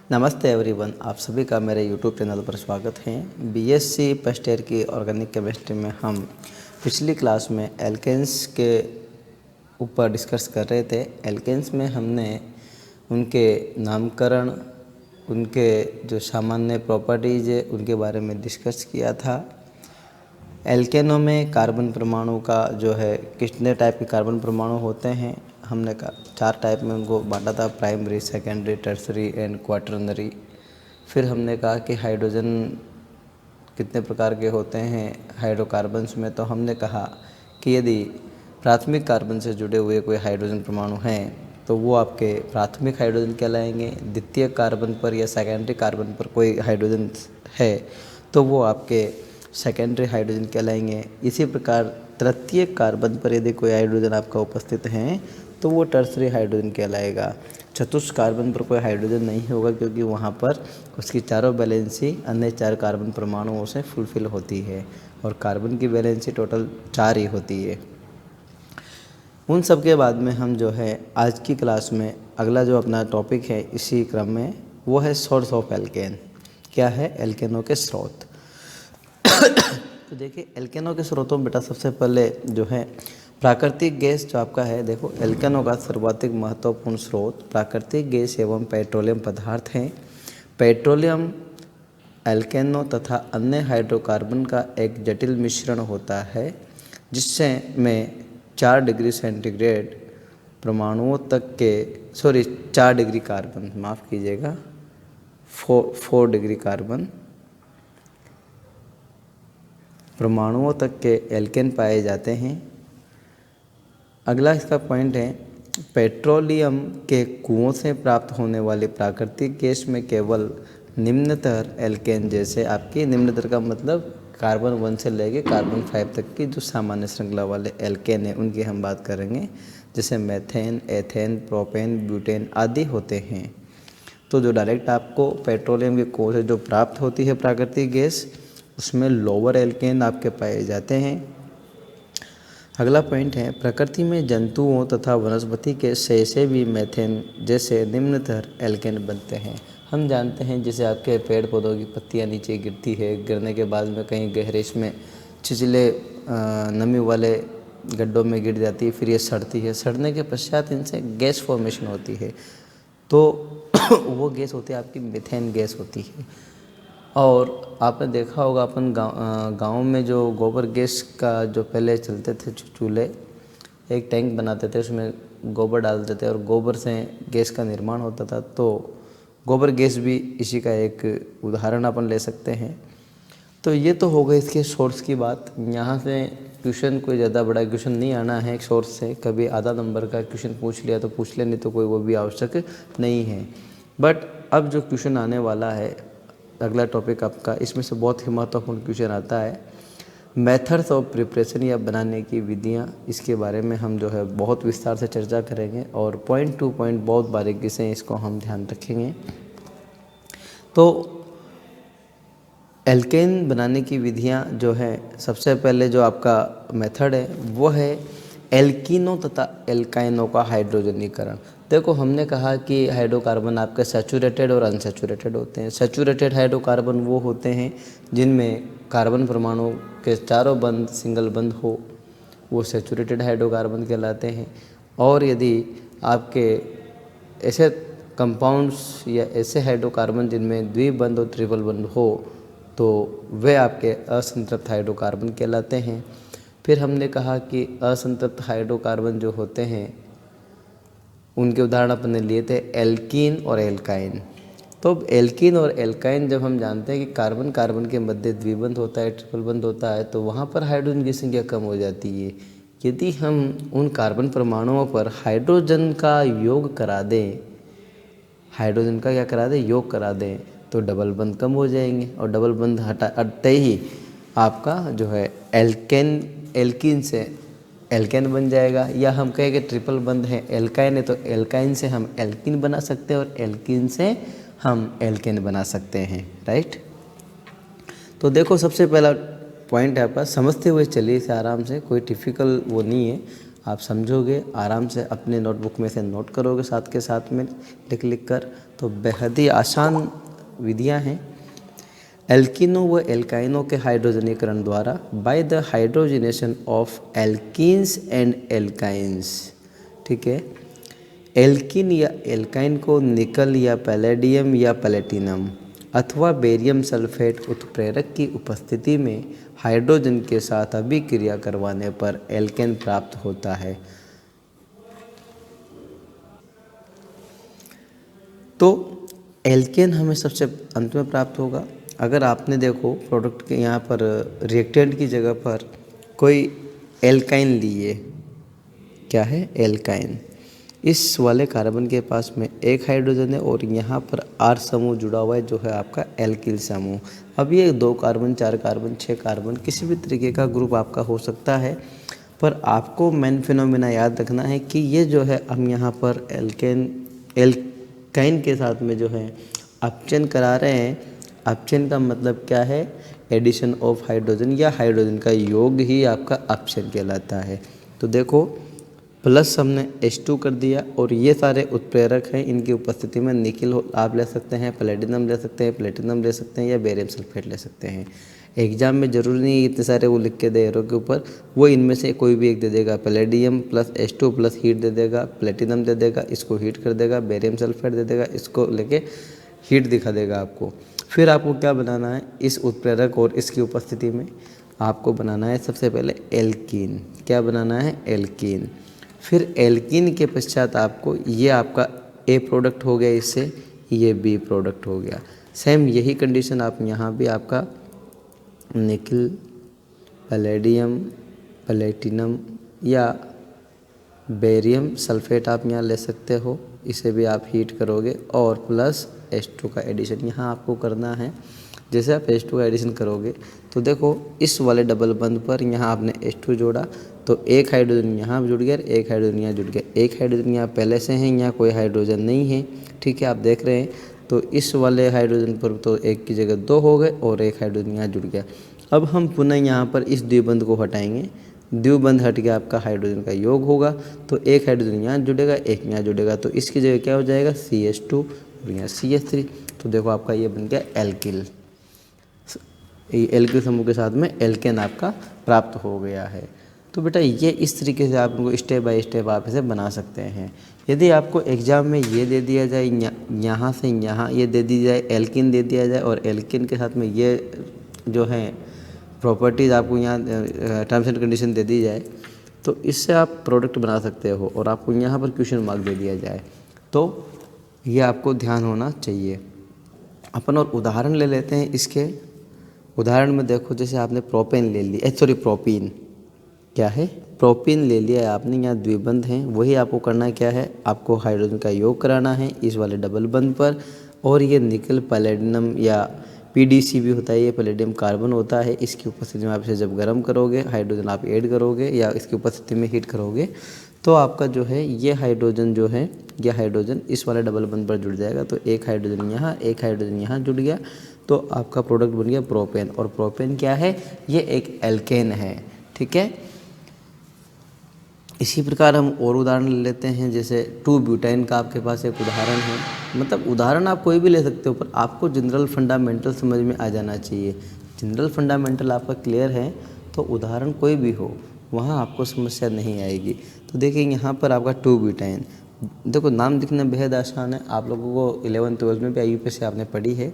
नमस्ते एवरीवन, आप सभी का मेरे यूट्यूब चैनल पर स्वागत है। बीएससी फर्स्ट ईयर की ऑर्गेनिक केमिस्ट्री में हम पिछली क्लास में एल्केन्स के ऊपर डिस्कस कर रहे थे। एल्केन्स में हमने उनके नामकरण, उनके जो सामान्य प्रॉपर्टीज है उनके बारे में डिस्कस किया था। एल्केनों में कार्बन परमाणु का जो है कितने टाइप के कार्बन परमाणु होते हैं, हमने कहा 4 टाइप में उनको बांटा था, primary, secondary, tertiary and quaternary. फिर हमने कहा कि हाइड्रोजन कितने प्रकार के होते हैं हाइड्रोकार्बन्स में, तो हमने कहा कि यदि प्राथमिक कार्बन से जुड़े हुए कोई हाइड्रोजन परमाणु हैं तो वो आपके प्राथमिक हाइड्रोजन कहलाएंगे। द्वितीय कार्बन पर या सेकेंडरी कार्बन पर कोई हाइड्रोजन है तो वो आपके सेकेंडरी हाइड्रोजन कहलाएंगे। इसी प्रकार तृतीय कार्बन पर यदि कोई हाइड्रोजन आपका उपस्थित है तो वो टर्सरी हाइड्रोजन कहलाएगा। चतुर्थ कार्बन पर कोई हाइड्रोजन नहीं होगा क्योंकि वहाँ पर उसकी चारों वैलेंसी अन्य 4 कार्बन परमाणुओं से फुलफिल होती है और कार्बन की वैलेंसी टोटल 4 ही होती है। उन सब के बाद में हम जो है आज की क्लास में अगला जो अपना टॉपिक है इसी क्रम में वो है सोर्स ऑफ एल्केन। क्या है? एल्केनों के स्रोत। तो देखिए एल्केनों के स्रोतों में बेटा सबसे पहले जो है प्राकृतिक गैस जो आपका है, देखो एल्केनों का सर्वाधिक महत्वपूर्ण स्रोत प्राकृतिक गैस एवं पेट्रोलियम पदार्थ हैं। पेट्रोलियम एल्केनों तथा अन्य हाइड्रोकार्बन का एक जटिल मिश्रण होता है जिससे में 4 डिग्री सेंटीग्रेड परमाणुओं तक के 4 डिग्री कार्बन, माफ़ कीजिएगा 4 डिग्री कार्बन परमाणुओं तक के एल्केन पाए जाते हैं। अगला इसका पॉइंट है पेट्रोलियम के कुओं से प्राप्त होने वाली प्राकृतिक गैस में केवल निम्नतर एल्केन, जैसे आपकी निम्नतर का मतलब कार्बन 1 से लेके कार्बन 5 तक की जो सामान्य श्रृंखला वाले एल्केन है उनकी हम बात करेंगे, जैसे मेथेन, एथेन, प्रोपेन, ब्यूटेन आदि होते हैं। तो जो डायरेक्ट आपको पेट्रोलियम के कुओं से जो प्राप्त होती है प्राकृतिक गैस उसमें लोअर एल्केन आपके पाए जाते हैं। अगला पॉइंट है प्रकृति में जंतुओं तथा वनस्पति के शय से भी मेथेन जैसे निम्नतर एल्केन बनते हैं। हम जानते हैं जैसे आपके पेड़ पौधों की पत्तियां नीचे गिरती है, गिरने के बाद में कहीं गहरे इसमें छिछले नमी वाले गड्ढों में गिर जाती है, फिर ये सड़ती है, सड़ने के पश्चात इनसे गैस फॉर्मेशन होती है, तो वो गैस होती है आपकी मीथेन गैस होती है। और आपने देखा होगा अपन गाँव में जो गोबर गैस का जो पहले चलते थे चूल्हे, एक टैंक बनाते थे उसमें गोबर डालते थे और गोबर से गैस का निर्माण होता था, तो गोबर गैस भी इसी का एक उदाहरण अपन ले सकते हैं। तो ये तो हो गई इसके सोर्स की बात। यहाँ से क्वेश्चन कोई ज़्यादा बड़ा क्वेश्चन नहीं आना है सोर्स से, कभी आधा नंबर का क्वेश्चन पूछ लिया तो पूछ ले, नहीं तो कोई वो भी आवश्यक नहीं है। बट अब जो क्वेश्चन आने वाला है अगला टॉपिक आपका, इसमें से बहुत ही महत्वपूर्ण क्वेश्चन आता है मेथड्स ऑफ प्रिपरेशन या बनाने की विधियाँ। इसके बारे में हम जो है बहुत विस्तार से चर्चा करेंगे और पॉइंट टू पॉइंट बहुत बारीकी से इसको हम ध्यान रखेंगे। तो एल्केन बनाने की विधियाँ जो है सबसे पहले जो आपका मेथड है वो है एल्कीनों तथा एल्काइनों का हाइड्रोजनीकरण। देखो हमने कहा कि हाइड्रोकार्बन आपके सैचुरेटेड और अनसैचुरेटेड होते हैं। सैचुरेटेड हाइड्रोकार्बन वो होते हैं जिनमें कार्बन परमाणु के चारों बंध सिंगल बंध हो, वो सैचुरेटेड हाइड्रोकार्बन कहलाते हैं। और यदि आपके ऐसे कंपाउंड्स या ऐसे हाइड्रोकार्बन जिनमें द्विबंध और ट्रिपल बंध हो तो वे आपके असंतृप्त हाइड्रोकार्बन कहलाते हैं। फिर हमने कहा कि असंतृप्त हाइड्रोकार्बन जो होते हैं उनके उदाहरण अपने लिए थे एल्कीन और एल्काइन। तो एल्कीन और एल्काइन जब हम जानते हैं कि कार्बन कार्बन के मध्य द्विबंध होता है, ट्रिपल बंध होता है, तो वहाँ पर हाइड्रोजन की संख्या कम हो जाती है। यदि हम उन कार्बन परमाणुओं पर हाइड्रोजन का योग करा दें, हाइड्रोजन का क्या करा दें, योग करा दें, तो डबल बंध कम हो जाएंगे और डबल बंध हटाते ही आपका जो है एल्कीन से एल्केन बन जाएगा। या हम कहें कि ट्रिपल बंध है, एल्काइन है, तो एल्काइन से हम एल्कीन बना सकते हैं और एल्कीन से हम एल्केन बना सकते हैं, राइट। तो देखो सबसे पहला पॉइंट है आपका, समझते हुए चलिए इसे आराम से, कोई टिपिकल वो नहीं है। आप समझोगे, आराम से अपने नोटबुक में से नोट करोगे साथ के साथ में लिख कर। तो बेहद ही आसान विधियां हैं। एल्किनो व एल्काइनों के हाइड्रोजनीकरण द्वारा by the hydrogenation of alkenes and alkynes. ठीक है, एल्किन या एल्काइन को निकल या पैलेडियम या प्लेटिनम अथवा बेरियम सल्फेट उत्प्रेरक की उपस्थिति में हाइड्रोजन के साथ अभिक्रिया करवाने पर एल्केन प्राप्त होता है। तो एल्केन हमें सबसे अंत में प्राप्त होगा। अगर आपने देखो प्रोडक्ट के यहाँ पर रिएक्टेंट की जगह पर कोई एल्काइन लिए, क्या है एल्काइन, इस वाले कार्बन के पास में एक हाइड्रोजन है और यहाँ पर R समूह जुड़ा हुआ है जो है आपका एल्किल समूह। अब ये 2 कार्बन 4 कार्बन 6 कार्बन किसी भी तरीके का ग्रुप आपका हो सकता है, पर आपको मेन फिनोमेना याद रखना है कि ये जो है हम यहाँ पर एल्काइन के साथ में जो है अपचयन करा रहे हैं। अपचयन का मतलब क्या है, एडिशन ऑफ हाइड्रोजन या हाइड्रोजन का योग ही आपका अपचयन कहलाता है। तो देखो प्लस हमने H2 कर दिया और ये सारे उत्प्रेरक हैं, इनकी उपस्थिति में निकिल आप ले सकते हैं, प्लेटिनम ले सकते हैं, प्लेटिनम ले सकते हैं या बेरियम सल्फेट ले सकते हैं। एग्जाम में ज़रूरी नहीं इतने सारे वो लिख के दे एरो के ऊपर, वो इनमें से कोई भी एक दे देगा। Palladium plus H2 plus heat दे देगा, प्लेटिनम दे देगा, इसको हीट कर देगा, बेरियम सल्फेट दे देगा, इसको लेके हीट दिखा देगा आपको। फिर आपको क्या बनाना है, इस उत्प्रेरक और इसकी उपस्थिति में आपको बनाना है सबसे पहले एल्कीन। क्या बनाना है, एल्कीन। फिर एल्कीन के पश्चात आपको ये आपका ए प्रोडक्ट हो गया, इससे ये बी प्रोडक्ट हो गया। सेम यही कंडीशन आप यहाँ भी आपका निकिल, पैलेडियम, प्लेटिनम या बेरियम सल्फेट आप यहाँ ले सकते हो, इसे भी आप हीट करोगे और प्लस H2 का एडिशन यहाँ आपको करना है। जैसे आप H2 का एडिशन करोगे तो देखो इस वाले डबल बंद पर यहाँ आपने H2 जोड़ा तो एक हाइड्रोजन यहाँ जुड़ गया, एक हाइड्रोजन यहाँ जुड़ गया। एक हाइड्रोजन यहाँ पहले से है, यहाँ कोई हाइड्रोजन नहीं है। ठीक है, आप देख रहे हैं। तो इस वाले हाइड्रोजन पर तो एक की जगह 2 हो गए और एक हाइड्रोजन यहाँ जुड़ गया। अब हम पुनः यहाँ पर इस द्विबंध को हटाएंगे, द्विबंध हट के आपका हाइड्रोजन का योग होगा। तो एक हाइड्रोजन यहाँ जुड़ेगा, एक यहाँ जुड़ेगा, तो इसकी जगह क्या हो जाएगा, CH2 और यहाँ CH3। तो देखो आपका ये बन गया एल्किल। एल्किल समूह के साथ में एल्केन आपका प्राप्त हो गया है। तो बेटा ये इस तरीके से आप इनको स्टेप बाय स्टेप आप इसे बना सकते हैं। यदि आपको एग्ज़ाम में ये दे दिया जाए, यहाँ से यहाँ ये दे दी जाए, एल्किन दे दिया जाए और एल्किन के साथ में ये जो है प्रॉपर्टीज़ आपको यहाँ टर्म्स एंड कंडीशन दे दी जाए, तो इससे आप प्रोडक्ट बना सकते हो और आपको यहाँ पर क्वेश्चन मार्क दे दिया जाए, तो ये आपको ध्यान होना चाहिए। अपन और उदाहरण ले लेते हैं इसके। उदाहरण में देखो, जैसे आपने प्रोपेन ले लिया, प्रोपीन, क्या है, प्रोपीन ले लिया है आपने, यहाँ द्विबंध हैं। वही आपको करना क्या है, आपको हाइड्रोजन का योग कराना है इस वाले डबल बंध पर। और ये निकल पैलेडियम या PDC भी होता है, ये पैलेडियम कार्बन होता है। इसकी उपस्थिति में आप इसे जब गर्म करोगे, हाइड्रोजन आप ऐड करोगे या इसकी उपस्थिति में हीट करोगे, तो आपका जो है ये हाइड्रोजन जो है, ये हाइड्रोजन इस वाले डबल बंध पर जुड़ जाएगा। तो एक हाइड्रोजन यहाँ, एक हाइड्रोजन यहाँ जुड़ गया, तो आपका प्रोडक्ट बन गया प्रोपेन। और प्रोपेन क्या है, ये एक एल्केन है। ठीक है, इसी प्रकार हम और उदाहरण ले लेते हैं। जैसे 2 ब्यूटाइन का आपके पास एक उदाहरण है, मतलब उदाहरण आप कोई भी ले सकते हो, पर आपको जनरल फंडामेंटल समझ में आ जाना चाहिए। जनरल फंडामेंटल आपका क्लियर है तो उदाहरण कोई भी हो वहाँ आपको समस्या नहीं आएगी। तो देखिए यहाँ पर आपका 2 ब्यूटाइन, देखो नाम लिखना बेहद आसान है, आप लोगों को 11th-12th में भी IUPAC आपने पढ़ी है।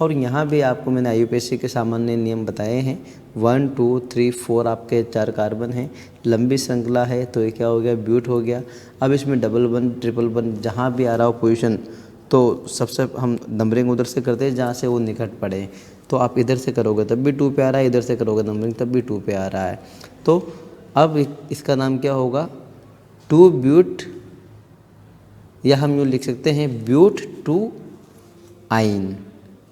और यहाँ भी आपको मैंने IUPAC के सामान्य नियम बताए हैं। 1 2 3 4 आपके 4 कार्बन हैं, लंबी श्रृंखला है, तो ये क्या हो गया, ब्यूट हो गया। अब इसमें डबल बंद, ट्रिपल बंद जहाँ भी आ रहा हो पोजीशन, तो सबसे हम नंबरिंग उधर से करते हैं जहाँ से वो निकट पड़े। तो आप इधर से करोगे तब भी 2 पे आ रहा है, इधर से करोगे नंबरिंग तब भी 2 पे आ रहा है। तो अब इसका नाम क्या होगा, 2 ब्यूट, या हम यूँ लिख सकते हैं ब्यूट 2 आइन,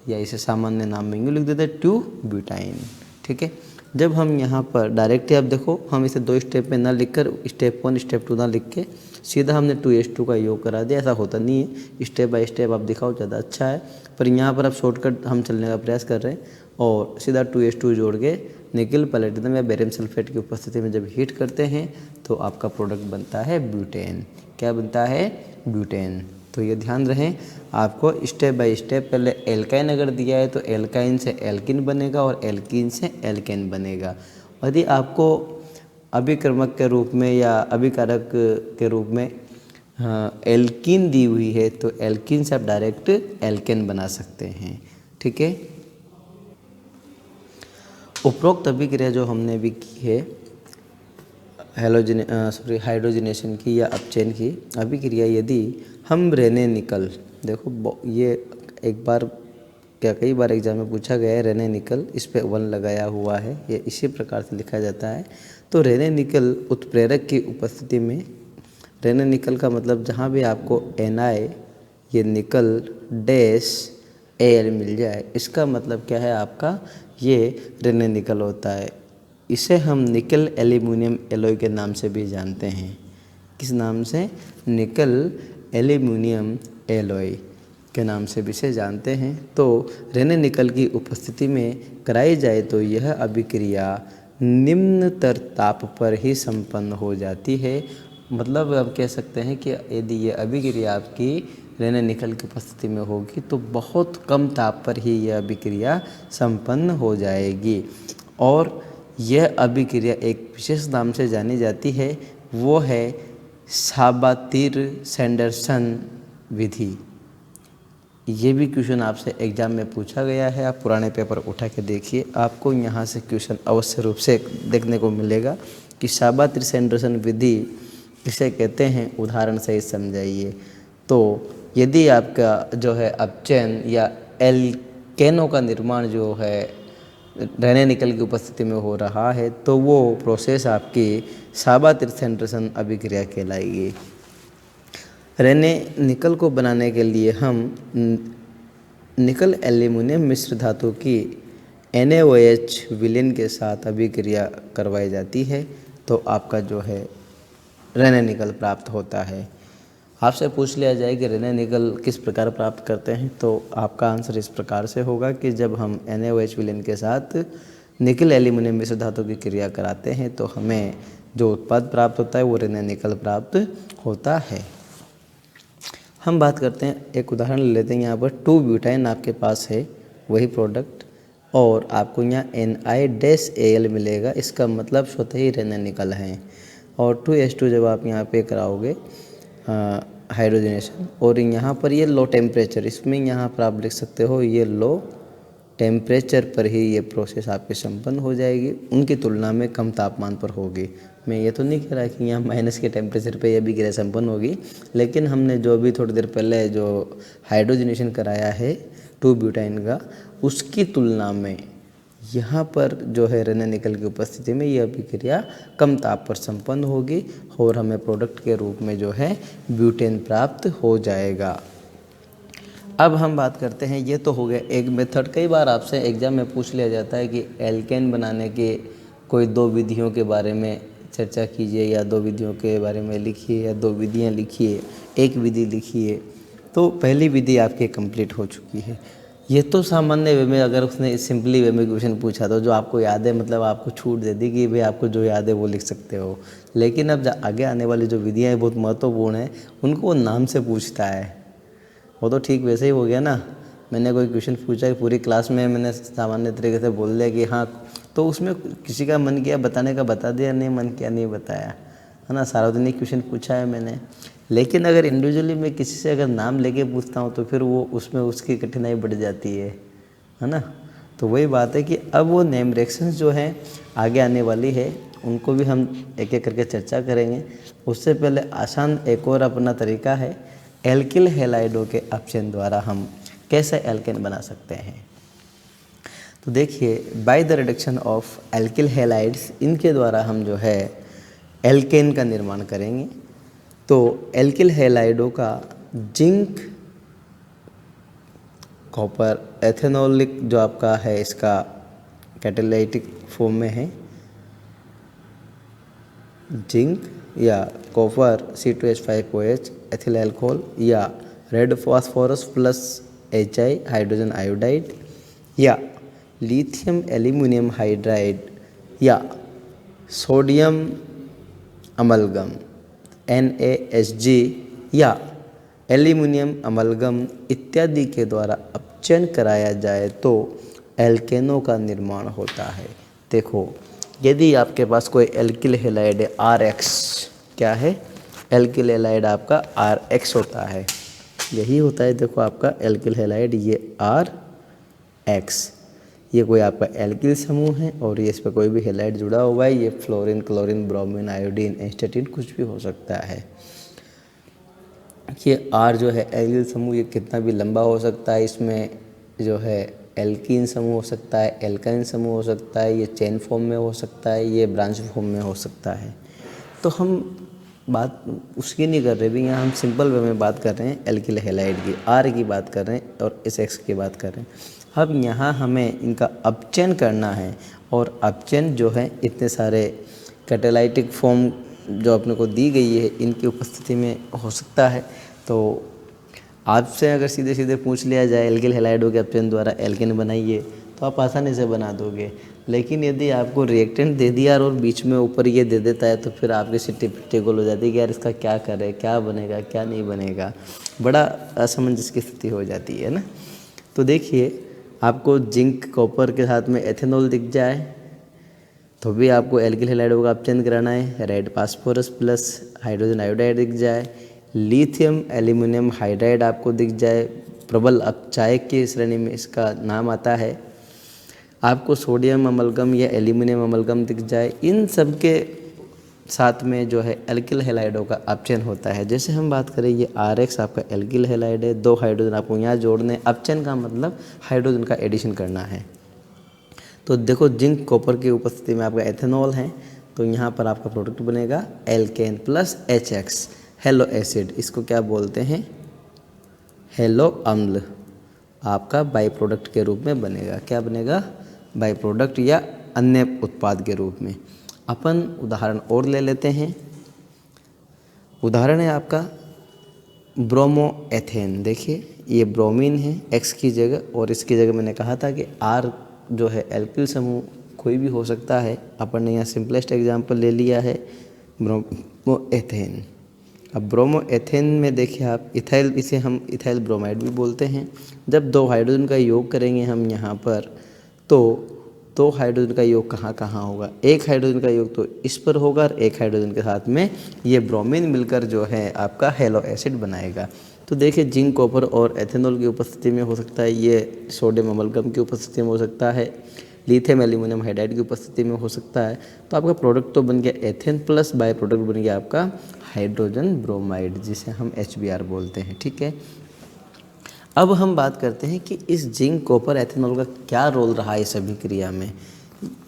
या इसे सामान्य नाम में यूँ लिख देते हैं 2 ब्यूटाइन। ठीक है, जब हम यहाँ पर डायरेक्टली, आप देखो हम इसे 2 स्टेप में ना लिखकर स्टेप 1 स्टेप 2 ना लिख के सीधा हमने 2H2 का योग करा दिया, ऐसा होता नहीं है। स्टेप बाय स्टेप आप दिखाओ, ज़्यादा अच्छा है। पर यहाँ पर आप शॉर्टकट हम चलने का प्रयास कर रहे हैं और सीधा 2H2 जोड़ के निकल प्लेटिनम या बेरियम सल्फेट की उपस्थिति में जब हीट करते हैं तो आपका प्रोडक्ट बनता है ब्यूटेन। क्या बनता है? ब्यूटेन। तो ये ध्यान रहे, आपको स्टेप बाय स्टेप पहले एल्काइन अगर दिया है तो एल्काइन से एल्किन बनेगा और एल्किन से एल्केन बनेगा। यदि आपको अभिक्रमक के रूप में या अभिकारक के रूप में एल्कीन दी हुई है तो एल्कीन से आप डायरेक्ट एल्केन बना सकते हैं। ठीक है। उपरोक्त अभिक्रिया जो हमने भी की है हाइड्रोजनेशन की या अपचयन की अभिक्रिया, यदि हम रेने निकल, देखो ये एक बार क्या कई बार एग्जाम में पूछा गया है, रेने निकल, इस पे 1 लगाया हुआ है, ये इसी प्रकार से लिखा जाता है। तो रेने निकल उत्प्रेरक की उपस्थिति में, रेने निकल का मतलब जहाँ भी आपको Na ये निकल डैश Al मिल जाए, इसका मतलब क्या है आपका, ये रेने निकल होता है। इसे हम निकल एल्यूमिनियम एलॉय के नाम से भी जानते हैं। किस नाम से? निकल एल्यूमिनियम एलॉय के नाम से भी इसे जानते हैं। तो रेने निकल की उपस्थिति में कराई जाए तो यह अभिक्रिया निम्नतर ताप पर ही संपन्न हो जाती है। मतलब आप कह सकते हैं कि यदि ये अभिक्रिया आपकी रेने निकल की उपस्थिति में होगी तो बहुत कम ताप पर ही यह अभिक्रिया संपन्न हो जाएगी। और यह अभिक्रिया एक विशेष नाम से जानी जाती है, वो है साबातिर-सैंडरसन विधि। ये भी क्वेश्चन आपसे एग्जाम में पूछा गया है, आप पुराने पेपर उठा के देखिए, आपको यहाँ से क्वेश्चन अवश्य रूप से देखने को मिलेगा कि साबातिर-सैंडरसन विधि किसे कहते हैं, उदाहरण से ही समझाइए। तो यदि आपका जो है अपचयन या एल्केनों का निर्माण जो है रेने निकल की उपस्थिति में हो रहा है तो वो प्रोसेस आपकी साबातिर-सैंडरसन अभिक्रिया कहलाएगी। रेने निकल को बनाने के लिए हम निकल एल्यूमिनियम मिश्र धातु की NaOH विलयन के साथ अभिक्रिया करवाई जाती है तो आपका जो है रेने निकल प्राप्त होता है। आपसे पूछ लिया जाए कि रेने निकल किस प्रकार प्राप्त करते हैं तो आपका आंसर इस प्रकार से होगा कि जब हम NaOH विलयन के साथ निकल एल्यूमिनियम मिश्र धातु की क्रिया कराते हैं तो हमें जो उत्पाद प्राप्त होता है वो रेने निकल प्राप्त होता है। हम बात करते हैं, एक उदाहरण ले लेते हैं। यहाँ पर 2-ब्यूटाइन आपके पास है, वही प्रोडक्ट, और आपको यहाँ Na-Al मिलेगा, इसका मतलब स्वतः ही रेने निकल है। और 2H2 जब आप यहाँ पे कराओगे हाइड्रोजनेशन, और यहाँ पर ये लो टेम्परेचर, इसमें यहाँ पर आप लिख सकते हो ये लो टेम्परेचर पर ही ये प्रोसेस आपकी संपन्न हो जाएगी, उनकी तुलना में कम तापमान पर होगी। मैं ये तो नहीं कह रहा कि यहाँ माइनस के टेम्परेचर पे यह भी क्रिया संपन्न होगी, लेकिन हमने जो भी थोड़ी देर पहले जो हाइड्रोजनेशन कराया है 2-ब्यूटाइन का, उसकी तुलना में यहाँ पर जो है रेने निकल की उपस्थिति में यह अभिक्रिया कम ताप पर संपन्न होगी और हमें प्रोडक्ट के रूप में जो है ब्यूटेन प्राप्त हो जाएगा। अब हम बात करते हैं, ये तो हो गया एक मेथड। कई बार आपसे एग्जाम में पूछ लिया जाता है कि एल्केन बनाने के कोई 2 विधियों के बारे में चर्चा कीजिए या 2 विधियों के बारे में लिखिए या 2 विधियाँ लिखिए, एक विधि लिखिए। तो पहली विधि आपकी कंप्लीट हो चुकी है। ये तो सामान्य वे में अगर उसने सिंपली वे में क्वेश्चन पूछा तो जो आपको याद है, मतलब आपको छूट दे दी कि भाई आपको जो याद है वो लिख सकते हो। लेकिन अब आगे आने वाली जो विधियाँ हैं बहुत महत्वपूर्ण हैं, उनको वो नाम से पूछता है। वो तो ठीक वैसे ही हो गया ना, मैंने कोई क्वेश्चन पूछा कि पूरी क्लास में मैंने सामान्य तरीके से बोल दिया कि हाँ, तो उसमें किसी का मन किया बताने का बता दिया, नहीं मन किया नहीं बताया, है ना। सार्वजनिक क्वेश्चन पूछा है मैंने, लेकिन अगर इंडिविजुअली मैं किसी से अगर नाम लेके पूछता हूँ तो फिर वो उसमें उसकी कठिनाई बढ़ जाती है ना। तो वही बात है कि अब वो नेम रिएक्शंस जो हैं आगे आने वाली है, उनको भी हम एक एक करके चर्चा करेंगे। उससे पहले आसान एक और अपना तरीका है, एल्किल हैलाइडों के अपचयन द्वारा हम कैसे एल्केन बना सकते हैं। तो देखिए, by the reduction of alkyl halides, इनके द्वारा हम जो है एल्केन का निर्माण करेंगे। तो एल्किल हैलाइडों का जिंक कॉपर एथेनोलिक जो आपका है, इसका कैटालिटिक फॉर्म में है, जिंक या कॉपर C2H5OH एथिल अल्कोहल या red phosphorus plus HI hydrogen iodide या लिथियम एल्यूमिनियम हाइड्राइड या सोडियम अमलगम NaHG या एल्यूमिनियम अमलगम इत्यादि के द्वारा अपचयन कराया जाए तो एल्केनों का निर्माण होता है। देखो, यदि आपके पास कोई एल्किल हैलाइड है RX, क्या है, एल्किल हैलाइड आपका RX होता है, यही होता है। देखो आपका एल्किल हैलाइड ये RX, ये कोई आपका एल्किल समूह है और ये इस पर कोई भी हैलाइड जुड़ा हुआ है। ये फ्लोरीन, क्लोरीन, ब्रोमीन, आयोडीन, एस्टेटिन कुछ भी हो सकता है। ये R जो है एल्किल समूह, ये कितना भी लंबा हो सकता है। इसमें जो है एल्कीन समूह हो सकता है, एल्काइन समूह हो सकता है, ये चेन फॉर्म में हो सकता है, ये ब्रांच फॉर्म में हो सकता है। तो हम बात उसकी नहीं कर रहे भी, यहाँ हम सिंपल वे में बात कर रहे हैं एल्किल हैलाइड की, R की बात कर रहे हैं और SX की बात कर रहे हैं। अब यहाँ हमें इनका अपचयन करना है और अपचयन जो है इतने सारे कैटालाइटिक फॉर्म जो अपने को दी गई है इनकी उपस्थिति में हो सकता है। तो आपसे अगर सीधे सीधे पूछ लिया जाए एल्किल हैलाइडों के अपचयन द्वारा एल्केन बनाइए तो आप आसानी से बना दोगे। लेकिन यदि आपको रिएक्टेंट दे दिया और बीच में ऊपर ये दे देता है तो फिर आपकी सिट्टी पिट्टी गोल हो जाती है कि यार इसका क्या करें, क्या बनेगा, क्या नहीं बनेगा, बड़ा असमंजस की स्थिति हो जाती है ना। तो देखिए, आपको जिंक कॉपर के साथ में एथेनॉल दिख जाए तो भी आपको एल्किल हैलाइडों का अपचयन कराना है। Red phosphorus plus hydrogen iodide दिख जाए, लिथियम एल्यूमिनियम हाइड्राइड आपको दिख जाए, प्रबल अपचायक की श्रेणी में इसका नाम आता है। आपको सोडियम अमलगम या एल्यूमिनियम अमलगम दिख जाए, इन सब के साथ में जो है एल्किल हैलाइडों का अपचयन होता है। जैसे हम बात करें, ये RX आपका एल्किल हैलाइड है, 2 हाइड्रोजन आपको यहाँ जोड़ने। अपचयन का मतलब हाइड्रोजन का एडिशन करना है। तो देखो, जिंक कॉपर की उपस्थिति में आपका एथेनॉल है तो यहाँ पर आपका प्रोडक्ट बनेगा alkane plus HX, halo acid. इसको क्या बोलते हैं, हेलो अम्ल, आपका बाई प्रोडक्ट के रूप में बनेगा। क्या बनेगा, बाई प्रोडक्ट या अन्य उत्पाद के रूप में। अपन उदाहरण और ले लेते हैं। उदाहरण है आपका ब्रोमोएथेन। देखिए, ये ब्रोमीन है X की जगह और इसकी जगह मैंने कहा था कि R जो है एल्किल समूह कोई भी हो सकता है। अपन ने यहाँ सिंपलेस्ट एग्जांपल ले लिया है ब्रोमोएथेन। अब ब्रोमोएथेन में देखिए आप इथाइल, इसे हम इथाइल ब्रोमाइड भी बोलते हैं। जब 2 हाइड्रोजन का योग करेंगे हम यहाँ पर तो 2 हाइड्रोजन का योग कहाँ कहाँ होगा, एक हाइड्रोजन का योग तो इस पर होगा और एक हाइड्रोजन के साथ में ये ब्रोमीन मिलकर जो है आपका हेलो एसिड बनाएगा। तो देखिए, जिंक कॉपर और एथेनॉल की उपस्थिति में हो सकता है, ये सोडियम अमलगम की उपस्थिति में हो सकता है, लिथियम एल्यूमिनियम हाइड्राइड की उपस्थिति में हो सकता है। तो आपका प्रोडक्ट तो बन गया एथेन प्लस बाय प्रोडक्ट बन गया आपका हाइड्रोजन ब्रोमाइड, जिसे हम HBr बोलते हैं। ठीक है, अब हम बात करते हैं कि इस जिंक कॉपर एथेनॉल का क्या रोल रहा है इस अभिक्रिया में।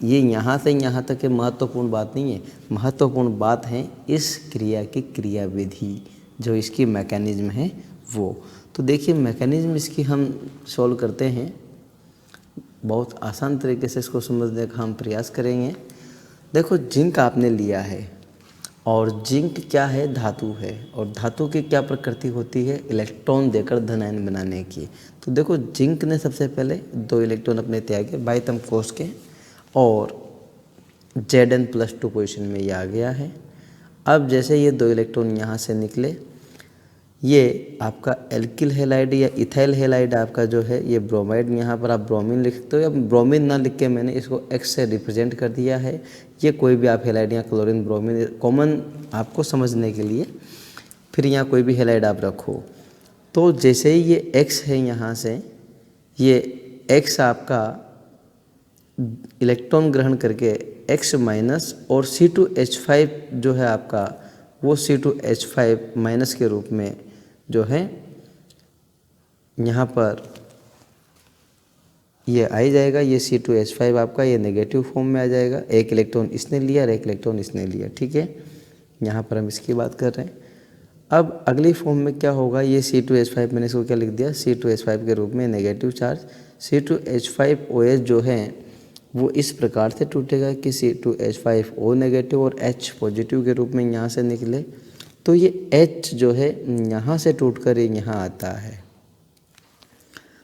ये यहाँ से यहाँ तक के महत्वपूर्ण बात नहीं है, महत्वपूर्ण बात है इस क्रिया की क्रियाविधि, जो इसकी मैकेनिज्म है वो। तो देखिए, मैकेनिज्म इसकी हम सॉल्व करते हैं, बहुत आसान तरीके से इसको समझने का हम प्रयास करेंगे। देखो, जिंक आपने लिया है और जिंक क्या है, धातु है, और धातु की क्या प्रकृति होती है, इलेक्ट्रॉन देकर धन आयन बनाने की। तो देखो, जिंक ने सबसे पहले 2 इलेक्ट्रॉन अपने त्यागे बाह्यतम कोश के और Zn+2 पोजीशन में ये आ गया है। अब जैसे ये 2 इलेक्ट्रॉन यहाँ से निकले, ये आपका एल्किल हैलाइड या इथाइल हैलाइड आपका जो है ये ब्रोमाइड, यहाँ पर आप ब्रोमीन लिखते हो, या ब्रोमीन ना लिख के मैंने इसको X से रिप्रेजेंट कर दिया है। ये कोई भी आप हैलाइड या क्लोरीन ब्रोमीन कॉमन आपको समझने के लिए, फिर यहाँ कोई भी हैलाइड आप रखो। तो जैसे ही ये X है, यहाँ से ये X आपका इलेक्ट्रॉन ग्रहण करके X माइनस और C2H5 जो है आपका, वो C2H5 माइनस के रूप में जो है यहाँ पर ये आ जाएगा। ये C2H5 आपका ये नेगेटिव फॉर्म में आ जाएगा। एक इलेक्ट्रॉन इसने लिया और एक इलेक्ट्रॉन इसने लिया। ठीक है, यहाँ पर हम इसकी बात कर रहे हैं। अब अगली फॉर्म में क्या होगा, ये C2H5 मैंने इसको क्या लिख दिया, C2H5 के रूप में नेगेटिव चार्ज। C2H5OH जो है वो इस प्रकार से टूटेगा कि C2H5O नेगेटिव और H पॉजिटिव के रूप में यहाँ से निकले। तो ये H जो है यहाँ से टूटकर यहाँ आता है।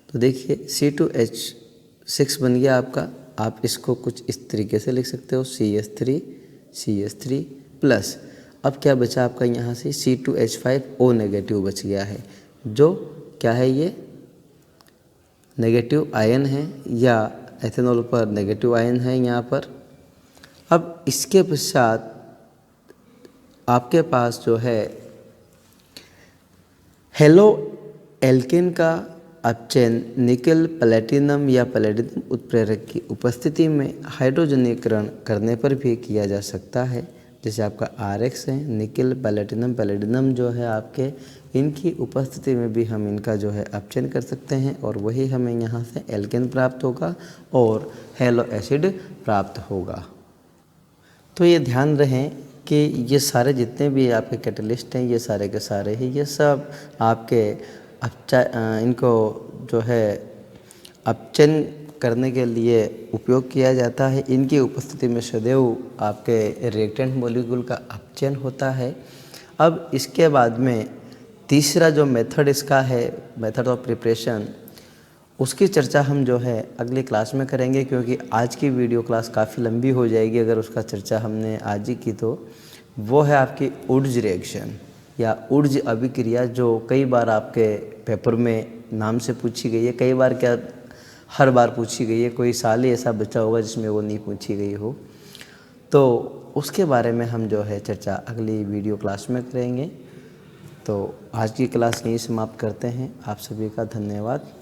तो देखिए, C2H6 बन गया आपका आप इसको कुछ इस तरीके से लिख सकते हो, CH3 प्लस, अब क्या बचा आपका यहाँ से C2H5O नेगेटिव बच गया है, जो क्या है, ये नेगेटिव आयन है या एथेनॉल पर नेगेटिव आयन है यहाँ पर। अब इसके पश्चात आपके पास जो है हेलो एल्केन का अपचयन निकल प्लेटिनम या प्लेटिनम उत्प्रेरक की उपस्थिति में हाइड्रोजनीकरण करने पर भी किया जा सकता है। जैसे आपका RX है, निकल प्लेटिनम जो है आपके, इनकी उपस्थिति में भी हम इनका जो है अपचयन कर सकते हैं और वही हमें यहाँ से एल्केन प्राप्त होगा और हेलो एसिड प्राप्त होगा। तो ये ध्यान रहे कि ये सारे जितने भी आपके कैटलिस्ट हैं, ये सारे के सारे ही, ये सब आपके इनको जो है अपचयन करने के लिए उपयोग किया जाता है। इनकी उपस्थिति में सदैव आपके रिएक्टेंट मॉलिक्यूल का अपचयन होता है। अब इसके बाद में तीसरा जो मेथड इसका है, मेथड ऑफ प्रिपरेशन, उसकी चर्चा हम जो है अगली क्लास में करेंगे, क्योंकि आज की वीडियो क्लास काफ़ी लंबी हो जाएगी अगर उसका चर्चा हमने आज ही की तो। वो है आपकी उड्ज रिएक्शन या उड्ज अभिक्रिया, जो कई बार आपके पेपर में नाम से पूछी गई है, कई बार क्या हर बार पूछी गई है, कोई साल ही ऐसा बचा होगा जिसमें वो नहीं पूछी गई हो। तो उसके बारे में हम जो है चर्चा अगली वीडियो क्लास में करेंगे। तो आज की क्लास यहीं समाप्त करते हैं। आप सभी का धन्यवाद।